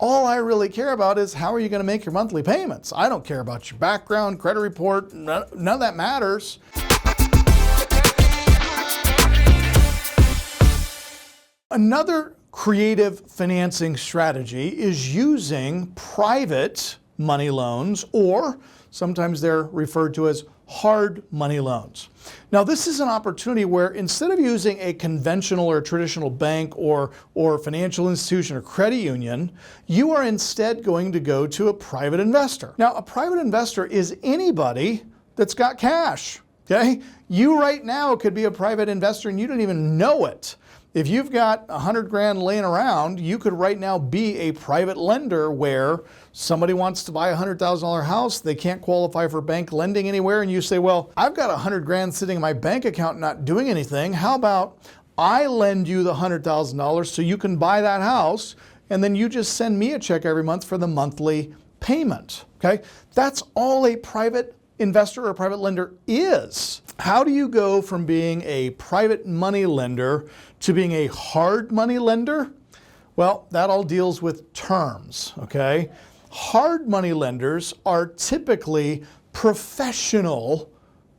all I really care about is how are you going to make your monthly payments? I don't care about your background, credit report, none of that matters. Another creative financing strategy is using private money loans, or sometimes they're referred to as hard money loans. Now, this is an opportunity where instead of using a conventional or traditional bank or financial institution or credit union, you are instead going to go to a private investor. Now, a private investor is anybody that's got cash, okay? You right now could be a private investor and you don't even know it. If you've got 100 grand laying around, you could right now be a private lender where somebody wants to buy a $100,000 house, they can't qualify for bank lending anywhere, and you say, well, I've got 100 grand sitting in my bank account not doing anything. How about I lend you the $100,000 so you can buy that house, and then you just send me a check every month for the monthly payment, okay? That's all a private investor or a private lender is. How do you go from being a private money lender to being a hard money lender? Well, that all deals with terms, okay? Hard money lenders are typically professional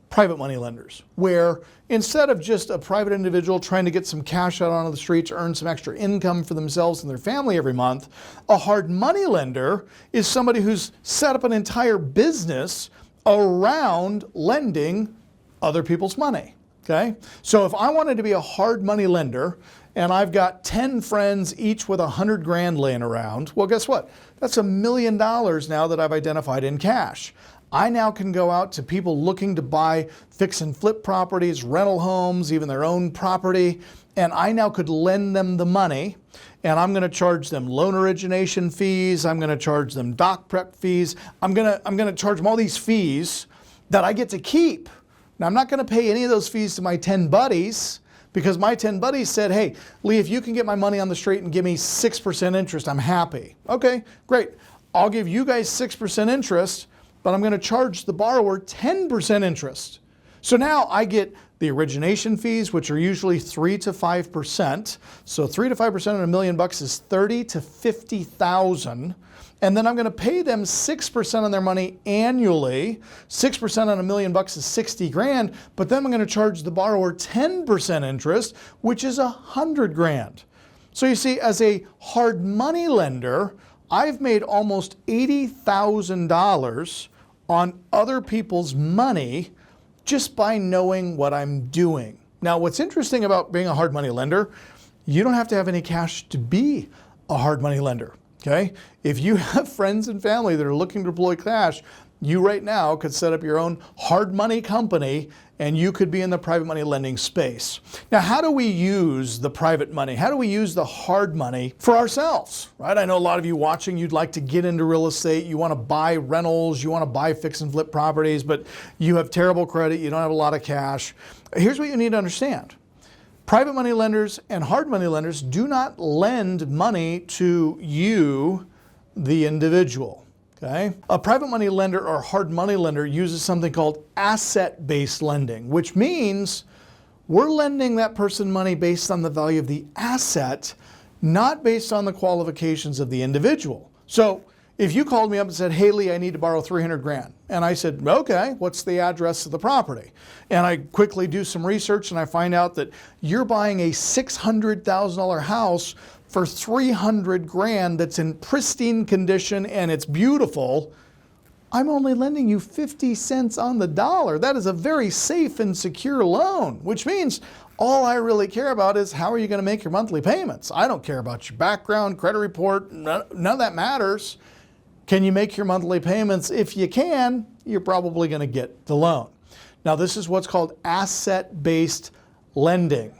private money lenders, where instead of just a private individual trying to get some cash out onto the streets, earn some extra income for themselves and their family every month, a hard money lender is somebody who's set up an entire business around lending other people's money, okay? So if I wanted to be a hard money lender and I've got 10 friends each with 100 grand laying around, well, guess what? That's $1 million now that I've identified in cash. I now can go out to people looking to buy fix and flip properties, rental homes, even their own property, and I now could lend them the money, and I'm going to charge them loan origination fees, I'm going to charge them doc prep fees, I'm going to charge them all these fees that I get to keep. Now, I'm not going to pay any of those fees to my 10 buddies because my 10 buddies said, hey, Lee, if you can get my money on the street and give me 6% interest, I'm happy. Okay, great. I'll give you guys 6% interest, but I'm going to charge the borrower 10% interest. So now I get the origination fees, which are usually 3 to 5%. So 3 to 5% on $1 million is 30 to 50,000. And then I'm going to pay them 6% on their money annually. 6% on $1 million is 60 grand, but then I'm going to charge the borrower 10% interest, which is 100 grand. So you see, as a hard money lender, I've made almost $80,000 on other people's money just by knowing what I'm doing. Now, what's interesting about being a hard money lender, you don't have to have any cash to be a hard money lender. Okay? If you have friends and family that are looking to deploy cash, you right now could set up your own hard money company and you could be in the private money lending space. Now, how do we use the private money? How do we use the hard money for ourselves, right? I know a lot of you watching, you'd like to get into real estate. You want to buy rentals, you want to buy fix and flip properties, but you have terrible credit, you don't have a lot of cash. Here's what you need to understand. Private money lenders and hard money lenders do not lend money to you, the individual, okay? A private money lender or hard money lender uses something called asset-based lending, which means we're lending that person money based on the value of the asset, not based on the qualifications of the individual. So if you called me up and said, hey, Lee, I need to borrow 300 grand. And I said, okay, what's the address of the property? And I quickly do some research and I find out that you're buying a $600,000 house for 300 grand that's in pristine condition and it's beautiful. I'm only lending you 50 cents on the dollar. That is a very safe and secure loan, which means all I really care about is how are you going to make your monthly payments? I don't care about your background, credit report, none of that matters. Can you make your monthly payments? If you can, you're probably going to get the loan. Now, this is what's called asset-based lending.